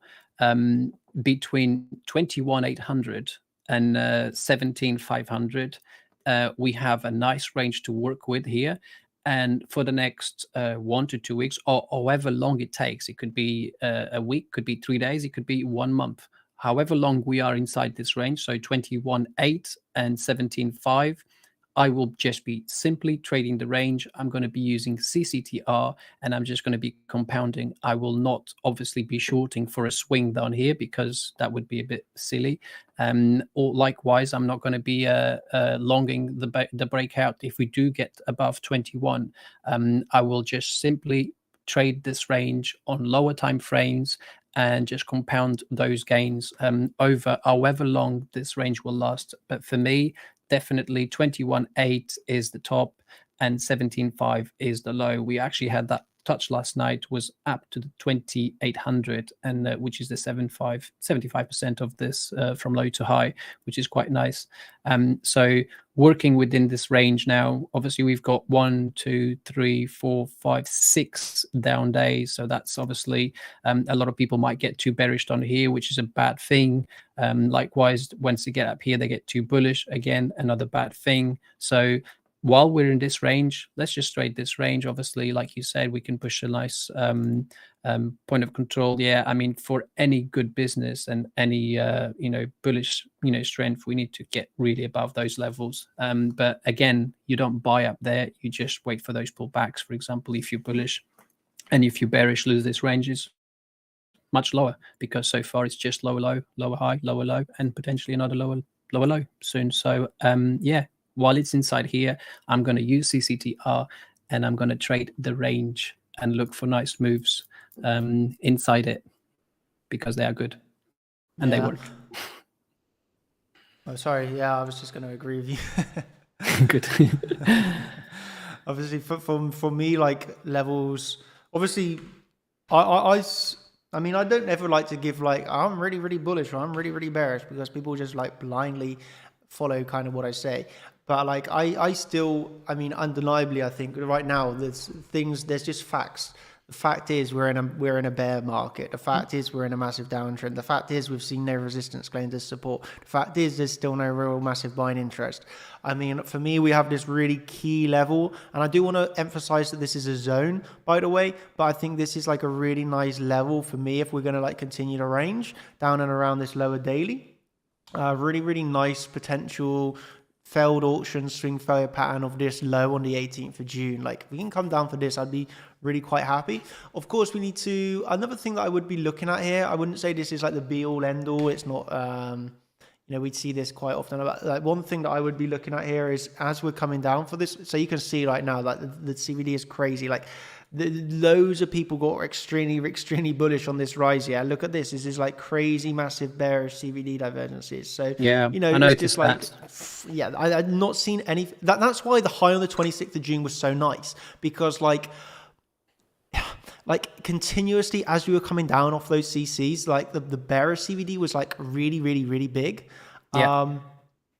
between 21,800 and 17,500, we have a nice range to work with here. And for the next 1 to 2 weeks, or however long it takes, it could be a week, could be 3 days, it could be 1 month. However long we are inside this range, so 21.8 and 17.5, I will just be simply trading the range. I'm going to be using CCTR, and I'm just going to be compounding. I will not obviously be shorting for a swing down here because that would be a bit silly. Or likewise, I'm not going to be longing the breakout. If we do get above 21, I will just simply trade this range on lower time frames and just compound those gains over however long this range will last. But for me, definitely 21.8 is the top and 17.5 is the low. We actually had that touch last night, was up to the 2800, and which is the 75% of this from low to high, which is quite nice. So working within this range now, obviously we've got 1, 2, 3, 4, 5, 6 down days. So that's obviously a lot of people might get too bearish on here, which is a bad thing. Likewise, once they get up here, they get too bullish, again, another bad thing. So while we're in this range, let's just trade this range. Obviously, like you said, we can push a nice point of control. Yeah, I mean, for any good business and any bullish strength, we need to get really above those levels. But again, you don't buy up there. You just wait for those pullbacks. For example, if you're bullish, and if you're bearish, lose this range is much lower, because so far it's just lower low, lower high, lower low, and potentially another lower low soon. So yeah. While it's inside here, I'm going to use CCTR and I'm going to trade the range and look for nice moves inside it, because they are good and they work. Oh, sorry. Yeah, I was just going to agree with you. Good. Obviously, for me, like levels, obviously, I mean, I don't ever like to give like, I'm really, really bullish or I'm really, really bearish, because people just like blindly follow kind of what I say. But like I still, I mean, undeniably, I think right now there's just facts. The fact is we're in a bear market. The fact is we're in a massive downtrend. The fact is we've seen no resistance claimed as support. The fact is there's still no real massive buying interest. I mean, for me, we have this really key level, and I do want to emphasize that this is a zone, by the way, but I think this is like a really nice level for me if we're going to like continue to range down and around this lower daily. Really, really nice potential failed auction swing failure pattern of this low on the 18th of June. Like, if we can come down for this, I'd be really quite happy. Of course, we need to, another thing that I would be looking at here, I wouldn't say this is like the be all end all. It's not, we'd see this quite often. Like, one thing that I would be looking at here is as we're coming down for this, so you can see right now, like the CBD is crazy. Like, Loads of people got extremely bullish on this rise. Yeah, look at this. This is like crazy, massive bearish CVD divergences. So Yeah, you know, I it's noticed just like, that. yeah, I've not seen any. That's why the high on the 26th of June was so nice, because like continuously as we were coming down off those CCs, like the bearish CVD was like really big. Yeah.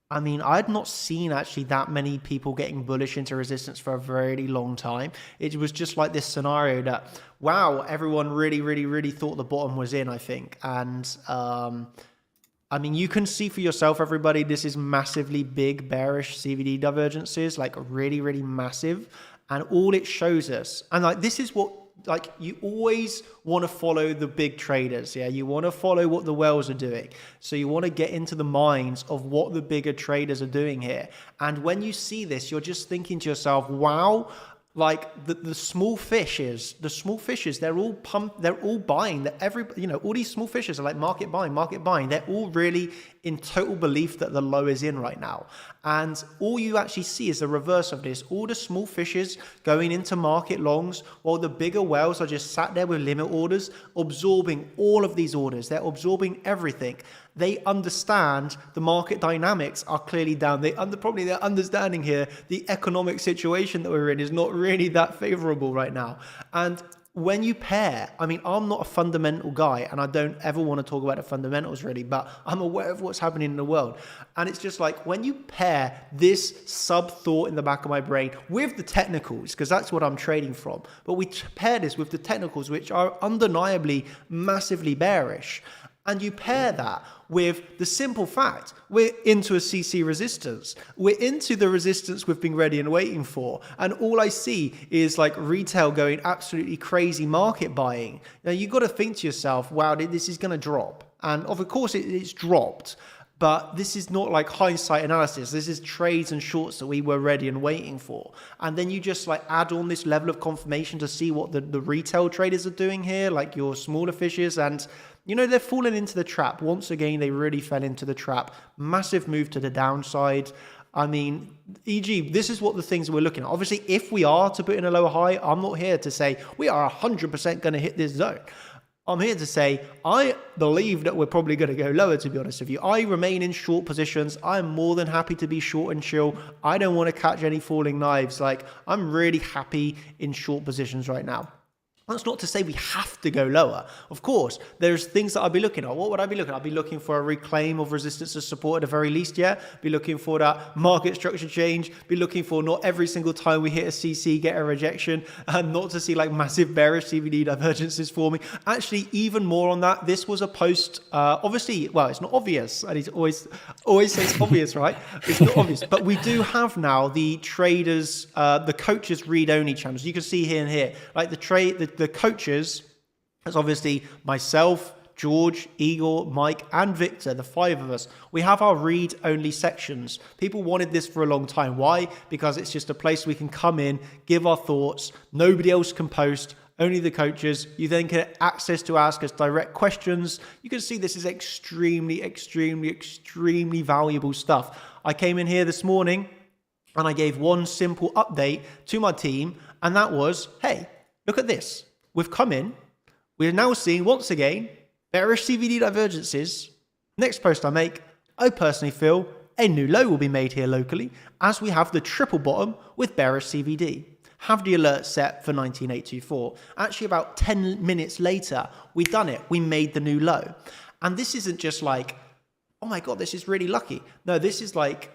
I mean, I had not seen actually that many people getting bullish into resistance for a very long time. It was just like this scenario that, wow, everyone really thought the bottom was in, I think. And I mean, you can see for yourself, everybody, this is massively big bearish CVD divergences, like really massive. And all it shows us, and like this is what, like, you always want to follow the big traders. Yeah, you want to follow what the whales are doing. So you want to get into the minds of what the bigger traders are doing here. And when you see this, you're just thinking to yourself, wow, like the small fishes, they're all buying. That all these small fishes are like market buying. They're all really in total belief that the low is in right now. And all you actually see is the reverse of this. All the small fishes going into market longs, while the bigger whales are just sat there with limit orders, absorbing all of these orders. They're absorbing everything. They understand the market dynamics are clearly down. They're understanding here the economic situation that we're in is not really that favorable right now. And when you pair, I mean, I'm not a fundamental guy and I don't ever want to talk about the fundamentals really, but I'm aware of what's happening in the world. And it's just like when you pair this sub thought in the back of my brain with the technicals, because that's what I'm trading from, but we pair this with the technicals, which are undeniably massively bearish. And you pair that with the simple fact we're into a CC resistance. We're into the resistance we've been ready and waiting for. And all I see is like retail going absolutely crazy market buying. Now you've got to think to yourself, wow, this is going to drop. And of course it's dropped. But this is not like hindsight analysis. This is trades and shorts that we were ready and waiting for. And then you just like add on this level of confirmation to see what the retail traders are doing here, like your smaller fishes. And, you know, they're falling into the trap. Once again, they really fell into the trap. Massive move to the downside. I mean, e.g., this is what the things we're looking at. Obviously, if we are to put in a lower high, I'm not here to say we are 100% going to hit this zone. I'm here to say, I believe that we're probably going to go lower, to be honest with you. I remain in short positions. I'm more than happy to be short and chill. I don't want to catch any falling knives. Like, I'm really happy in short positions right now. That's not to say we have to go lower. Of course, there's things that I'll be looking at. What would I be looking at? I'll be looking for a reclaim of resistance to support at the very least, yeah? Be looking for that market structure change. Be looking for not every single time we hit a CC, get a rejection, and not to see like massive bearish CVD divergences forming. Actually, even more on that, this was a post, obviously, well, it's not obvious. I need to always say it's obvious, right? It's not obvious. But we do have now the traders, the coaches read-only channels. You can see here and here, like the coaches, that's obviously myself, George, Igor, Mike, and Victor, the five of us. We have our read-only sections. People wanted this for a long time. Why? Because it's just a place we can come in, give our thoughts. Nobody else can post, only the coaches. You then get access to ask us direct questions. You can see this is extremely valuable stuff. I came in here this morning and I gave one simple update to my team, and that was, hey, look at this. We've come in. We're now seeing, once again, bearish CVD divergences. Next post I make, I personally feel a new low will be made here locally as we have the triple bottom with bearish CVD. Have the alert set for 19824. Actually, about 10 minutes later, we've done it. We made the new low. And this isn't just like, oh my God, this is really lucky. No, this is like,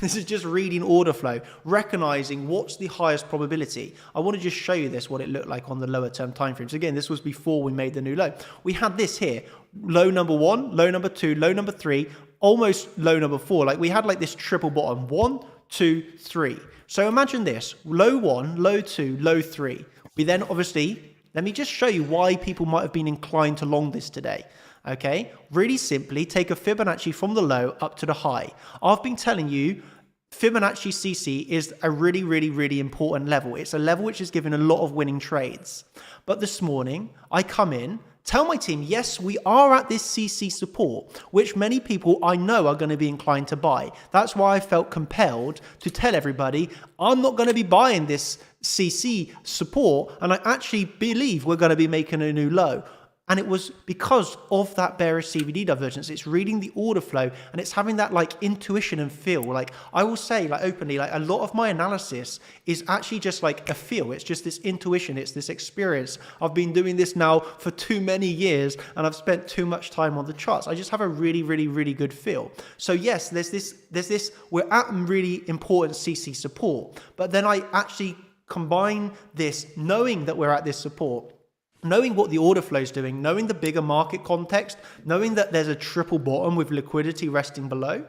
this is just reading order flow, recognizing what's the highest probability. I want to just show you this, what it looked like on the lower term timeframes. Again, this was before we made the new low. We had this here, low number 1, low number 2, low number 3, almost low number 4. Like we had like this triple bottom, 1, 2, 3. So imagine this, low 1, low 2, low 3. We then obviously, let me just show you why people might have been inclined to long this today. Okay, really simply take a Fibonacci from the low up to the high. I've been telling you Fibonacci CC is a really important level. It's a level which is giving a lot of winning trades. But this morning I come in tell my team, yes, we are at this CC support, which many people I know are going to be inclined to buy. That's why I felt compelled to tell everybody, I'm not going to be buying this CC support, and I actually believe we're going to be making a new low. And it was because of that bearish CVD divergence. It's reading the order flow, and it's having that like intuition and feel. Like I will say, like openly, like a lot of my analysis is actually just like a feel. It's just this intuition. It's this experience. I've been doing this now for too many years, and I've spent too much time on the charts. I just have a really, really, really good feel. So yes, there's this, we're at really important CC support, but then I actually combine this knowing that we're at this support, knowing what the order flow is doing, knowing the bigger market context, knowing that there's a triple bottom with liquidity resting below.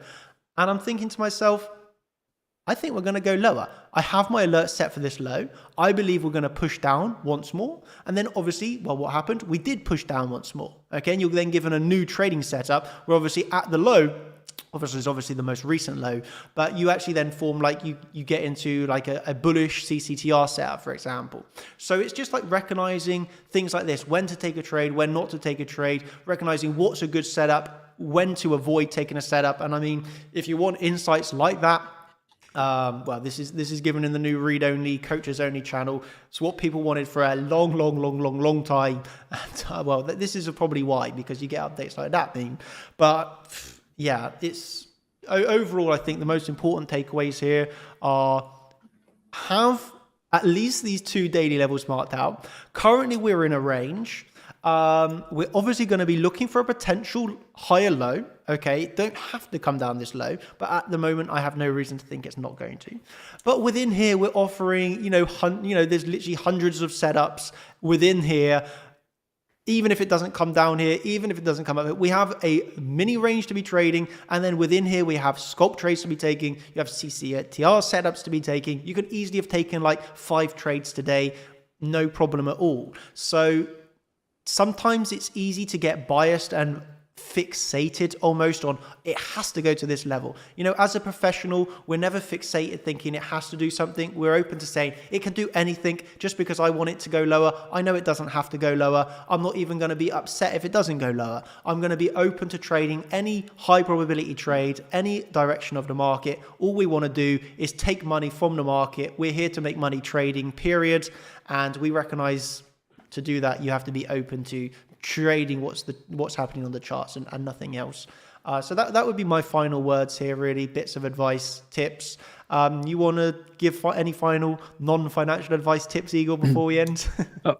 And I'm thinking to myself, I think we're going to go lower. I have my alert set for this low. I believe we're going to push down once more. And then obviously, well, what happened? We did push down once more. Okay. And you're then given a new trading setup. We're obviously at the low. Obviously, it's obviously the most recent low, but you actually then form like you get into like a bullish CCTR setup, for example. So it's just like recognizing things like this, when to take a trade, when not to take a trade, recognizing what's a good setup, when to avoid taking a setup. And I mean, if you want insights like that, well, this is given in the new read-only, coaches-only channel. It's what people wanted for a long time. And, well, this is probably why, because you get updates like that, but yeah, it's overall, I think the most important takeaways here are have at least these 2 daily levels marked out. Currently, we're in a range. We're obviously going to be looking for a potential higher low. Okay, don't have to come down this low, but at the moment, I have no reason to think it's not going to. But within here, we're offering, there's literally hundreds of setups within here. Even if it doesn't come down here, even if it doesn't come up, we have a mini range to be trading. And then within here, we have scalp trades to be taking. You have CCTR setups to be taking. You could easily have taken like 5 trades today. No problem at all. So sometimes it's easy to get biased and fixated almost on it has to go to this level. As a professional, we're never fixated thinking it has to do something. We're open to saying it can do anything. Just because I want it to go lower, I know it doesn't have to go lower. I'm not even going to be upset if it doesn't go lower. I'm going to be open to trading any high probability trade, any direction of the market. All we want to do is take money from the market. We're here to make money trading, period. And we recognize to do that, you have to be open to trading what's happening on the charts and nothing else. So that would be my final words here, really, bits of advice, tips. You want to give any final non-financial advice tips, Igor, before we end?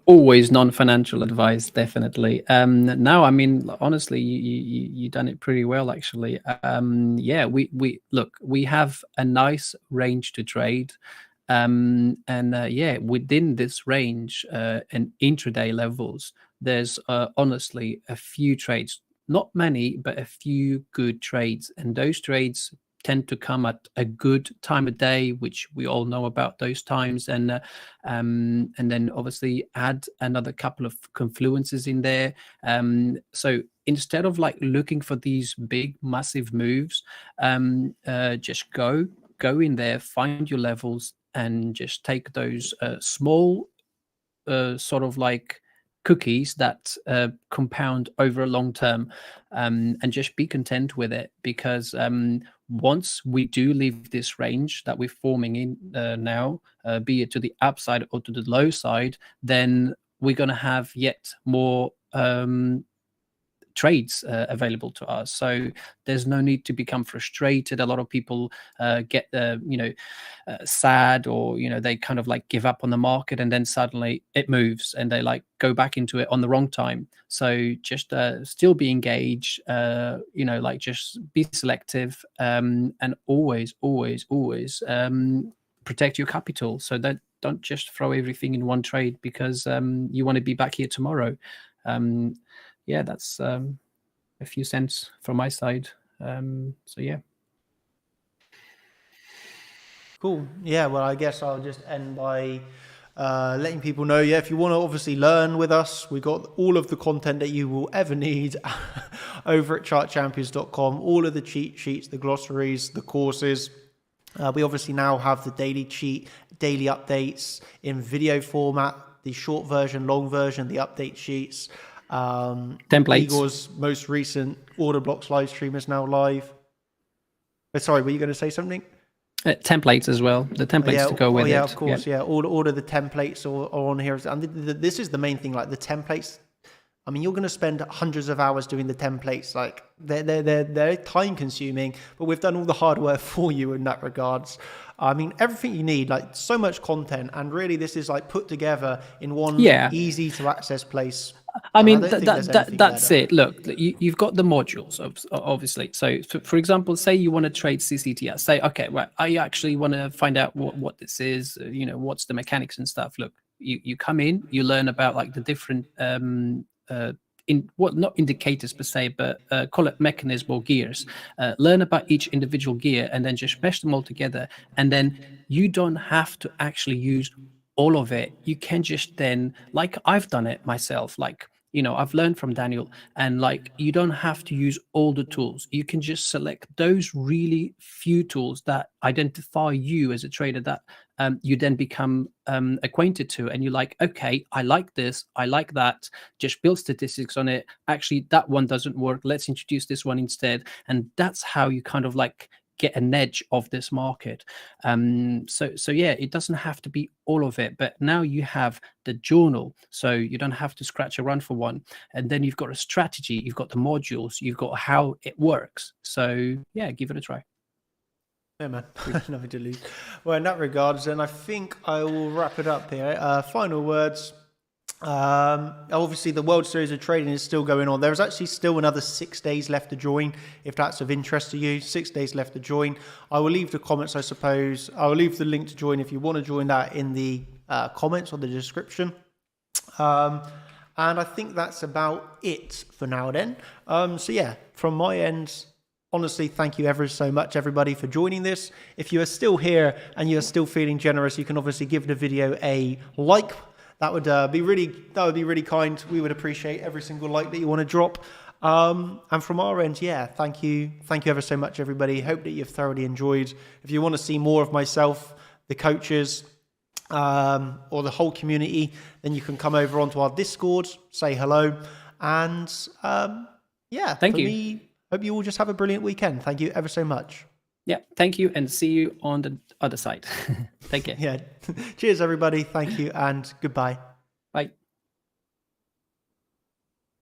Always non-financial advice, definitely. No, I mean, honestly, you done it pretty well, actually. Yeah, we have a nice range to trade. Yeah, within this range and intraday levels, there's honestly a few trades, not many, but a few good trades. And those trades tend to come at a good time of day, which we all know about those times. And then obviously add another couple of confluences in there. So instead of like looking for these big, massive moves, just go in there, find your levels, and just take those small sort of like cookies that compound over a long term, and just be content with it, because once we do leave this range that we're forming in now, be it to the upside or to the low side, then we're going to have yet more trades available to us. So there's no need to become frustrated. A lot of people get sad, or they kind of like give up on the market, and then suddenly it moves and they like go back into it on the wrong time. So just still be engaged, like just be selective, and always protect your capital, so that don't just throw everything in one trade because you want to be back here tomorrow. Yeah, that's a few cents from my side. So yeah. Cool. Yeah, well, I guess I'll just end by letting people know, if you want to obviously learn with us, we've got all of the content that you will ever need over at chartchampions.com, all of the cheat sheets, the glossaries, the courses. We obviously now have the daily updates in video format, the short version, long version, the update sheets. Templates. Igor's most recent order blocks live stream is now live. Sorry, were you going to say something? Templates as well. The templates to go with it. Of course. Yeah. All of the templates are on here. And this is the main thing, like the templates. I mean, you're going to spend hundreds of hours doing the templates. Like they're time consuming, but we've done all the hard work for you in that regards. I mean, everything you need, like so much content, and really this is like put together in one easy to access place. I mean, that's it. Look, you've got the modules, obviously. So, for example, say you want to trade CCTS. Say, okay, right, I actually want to find out what this is, what's the mechanics and stuff. Look, you come in, you learn about like the different not indicators per se, but call it mechanism or gears. Learn about each individual gear and then just mesh them all together. And then you don't have to actually use all of it. You can just then, like I've done it myself, like, I've learned from Daniel, and like, you don't have to use all the tools. You can just select those really few tools that identify you as a trader that you then become acquainted to, and you're like, okay, I like this, I like that, just build statistics on it. Actually, that one doesn't work. Let's introduce this one instead. And that's how you kind of like get an edge of this market. So yeah, it doesn't have to be all of it, but now you have the journal, so you don't have to scratch a run for one. And then you've got a strategy, you've got the modules, you've got how it works. So yeah, give it a try. Yeah, man, nothing to lose. Well, in that regards, then I think I will wrap it up here. Final words. Obviously the World Series of Trading is still going on. There's actually still another 6 days left to join, if that's of interest to you. 6 days left to join. I will leave the comments, I suppose. I will leave the link to join if you want to join that in the comments or the description. And I think that's about it for now then. So yeah, from my end, honestly, thank you ever so much, everybody, for joining this. If you are still here and you are still feeling generous, you can obviously give the video a like. That would be really kind. We would appreciate every single like that you want to drop. And from our end, yeah, thank you ever so much, everybody. Hope that you've thoroughly enjoyed. If you want to see more of myself, the coaches, or the whole community, then you can come over onto our Discord, say hello, and yeah, thank you. Hope you all just have a brilliant weekend. Thank you ever so much. Yeah, thank you, and see you on the other side. Take care. Yeah. Cheers, everybody. Thank you, and goodbye.